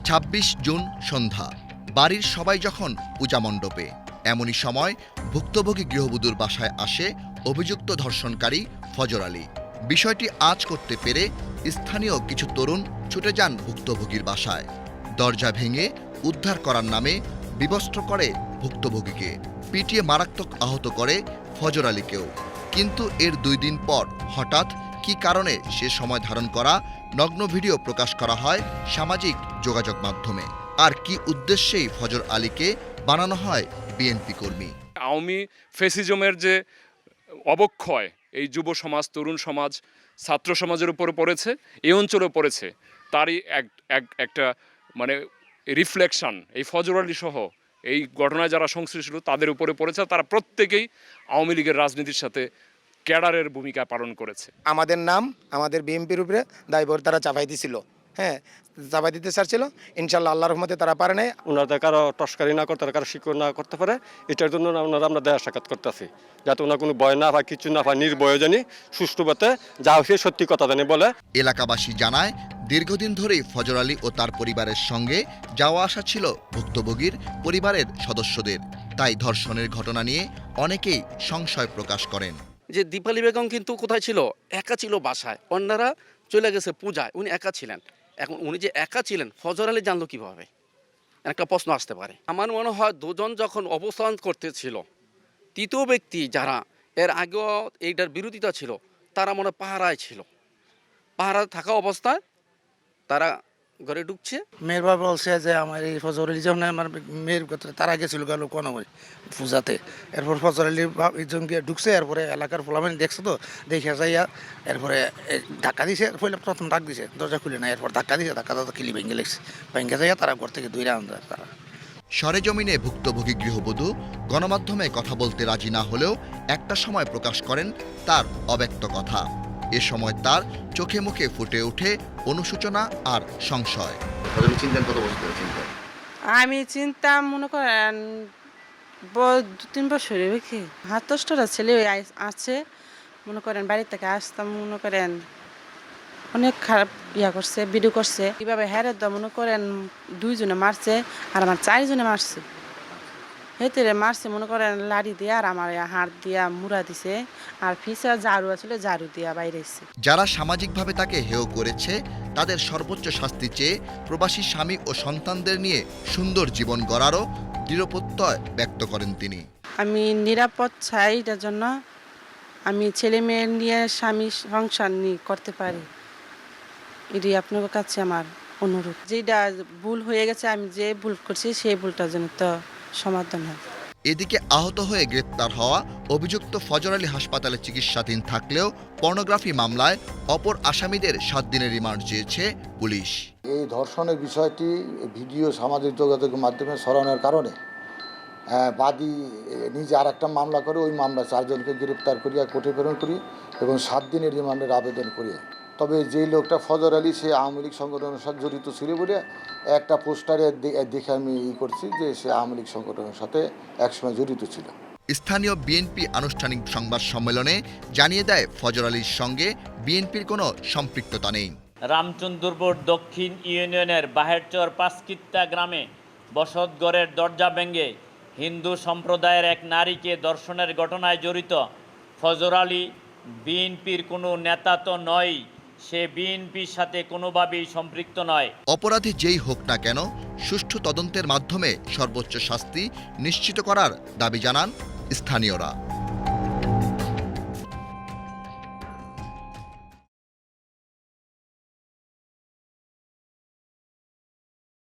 ২৬ June সন্ধ্যা, বাড়ির সবাই যখন পূজা মণ্ডপে, এমনই সময় ভুক্তভোগী গৃহবধূর বাসায় আসে অভিযুক্ত ধর্ষণকারী ফজর আলী। বিষয়টি আঁচ করতে পেরে স্থানীয় কিছু তরুণ ছুটে যান ভুক্তভোগীর বাসায়। দরজা ভেঙে উদ্ধার করার নামে বিবস্ত্র করে ভুক্তভোগীকে, পিটিয়ে মারাত্মক আহত করে ফজর আলীকেও। কিন্তু এর 2 দিন পর হঠাৎ কী কারণে সে সময় ধারণ করা নগ্ন ভিডিও প্রকাশ করা হয় সামাজিক যোগাযোগ মাধ্যমে। আর কি উদ্দেশ্যেই ফজর আলীকে বানানো হয় বিএনপি কর্মী? আওয়ামী ফ্যাসিজমের যে অবক্ষয় এই যুব সমাজ, তরুণ সমাজ, ছাত্র সমাজের উপরে পড়েছে, এই অঞ্চলেও পড়েছে, তারই একটা মানে রিফ্লেকশন এই ফজর আলী সহ এই ঘটনায় যারা সংশ্লিষ্ট ছিল তাদের উপরে পড়েছে। তারা প্রত্যেকেই আওয়ামী লীগের রাজনীতির সাথে ক্যাডারের ভূমিকা পালন করেছে। আমাদের নাম আমাদের বিএনপির উপরে দায়ভার তারা চাপাই দিছিল, চাপাই দিতে চাচ্ছিল। ইনশাল্লাহ আল্লাহর রহমতে তারা পারে নাই। ওনাদের কারো টস্কারি না করতে, কারো শিকড় না করতে পারে, এটার জন্য আমরা দেয়া সাক্ষাৎ করতেছি, যাতে ওনার কোনো ভয় না পায়, কিছু না পায়, নির্ভয় জানি সুষ্ঠুভাবে যা হয়েছে সত্যি কথা জানি বলে। এলাকাবাসী জানায়, দীর্ঘদিন ধরেই ফজর আলী ও তার পরিবারের সঙ্গে যাওয়া আসা ছিল ভুক্তভোগীর পরিবারের সদস্যদের। তাই ধর্ষণের ঘটনা নিয়ে অনেকেই সংশয় প্রকাশ করেন। যে দীপালি বেগম কিন্তু কোথায় ছিল? একা ছিল বাসায়, অন্যরা চলে গেছে পূজায়, উনি একা ছিলেন। এখন উনি যে একা ছিলেন, ফজর আলী জানলো কীভাবে? একটা প্রশ্ন আসতে পারে। আমার মনে হয় দুজন যখন অবস্থান করতেছিল, তৃতীয় ব্যক্তি যারা এর আগেও এইটার বিরোধিতা ছিল, তারা মনে পাহারায় ছিল। পাহারা থাকা অবস্থায় তারা ঘরে ঢুকছে। মেয়ের বাবা বলছে যে আমার এই ফজর আলী যখন আমার মেয়ের তারা গেছিল গেল কোনো পূজাতে, এরপর ফজর আলী একজন গিয়ে ঢুকছে, এরপরে এলাকার ফলামানি দেখছে, তো দেখে যাইয়া এরপরে ধাক্কা দিছে। প্রথম ডাক দিছে, দরজা খুলে না, এরপর ধাক্কা দিছে, ধাক্কা কিলি ভেঙে লেগছে, ভেঙে যাইয়া তারা ঘর থেকে দূরে আনতে। তারা সরেজমিনে ভুক্তভোগী গৃহবধূ গণমাধ্যমে কথা বলতে রাজি না হলেও একটা সময় প্রকাশ করেন তার অব্যক্ত কথা। এ সময় তার চোখে মুখে ফুটে ওঠে অনুশোচনা আর সংশয়। আমি চিন্তাম মনে করেন 2-3 বছর কি হাত দশটা ছেলে আছে, মনে করেন বাড়ি থেকে আসতাম, মনে করেন অনেক খারাপ করছে, ভিডিও করছে কীভাবে হেরে দাও, মনে করেন 2 জনে মারছে আর আমার 4 জনে মারছে। হেতে মারছে মনে করেন লাড়ি দিয়ে, আর আমার হাত দিয়া মুড়া দিছে, আর ফিসা ঝাড়ু আসলে ঝাড়ু দিয়া বাইরে এসছে। যারা সামাজিকভাবে তাকে হেয় করেছে তাদের সর্বোচ্চ শাস্তি চেয়ে প্রবাসী স্বামী ও সন্তানদের নিয়ে সুন্দর জীবন গড়ারও দৃঢ় প্রত্যয় ব্যক্ত করেন তিনি। আমি নিরাপদ চাই, এটার জন্য আমি ছেলে মেয়ে নিয়ে স্বামী সংসার নিয়ে করতে পারি, এটি আপনার কাছে আমার অনুরোধ। যেটা ভুল হয়ে গেছে, আমি যে ভুল করছি সেই ভুলটার জন্য তো সমাধান হয়। এদিকে আহত হয়ে গ্রেপ্তার হওয়া অভিযুক্ত ফজর আলী হাসপাতালে চিকিৎসাধীন থাকলেও পর্নোগ্রাফি মামলায় অপর আসামিদের 7 দিনের রিমান্ড চেয়েছে পুলিশ। এই ধর্ষণের বিষয়টি ভিডিও সামাজিক যোগাযোগের মাধ্যমে ছড়ানোর কারণে বাদী নিজে আর একটা মামলা করে, ওই মামলা 4 জনকে গ্রেপ্তার করিয়া কোর্টে প্রেরণ করি এবং 7 দিনের রিমান্ডের আবেদন করি। তবে যেই লোকটা ফজর আলী, সে আওয়ামী লীগ সংগঠনের সাথে জড়িত ছিল বলে একটা পোস্টারে দেখে আমি করছি যে সে আওয়ামী লীগ সংগঠনের সাথে একসময় জড়িত ছিল। স্থানীয় বিএনপি আনুষ্ঠানিক সংবাদ সম্মেলনে জানিয়ে দেয় ফজর আলীর সঙ্গে বিএনপির কোনো সম্পৃক্ততা নেই। রামচন্দ্রপুর দক্ষিণ ইউনিয়নের বাহেরচর পাঁচকিত্তা গ্রামে বসতঘরের দরজা ভেঙে হিন্দু সম্প্রদায়ের এক নারীকে ধর্ষণের ঘটনায় জড়িত ফজর আলী বিএনপির কোনো নেতা তো নয়, সে বিএনপির সাথে কোনোভাবেই সম্পৃক্ত নয়। অপরাধী যেই হোক না কেন, সুষ্ঠু তদন্তের মাধ্যমে সর্বোচ্চ শাস্তি নিশ্চিত করার দাবি জানান স্থানীয়রা।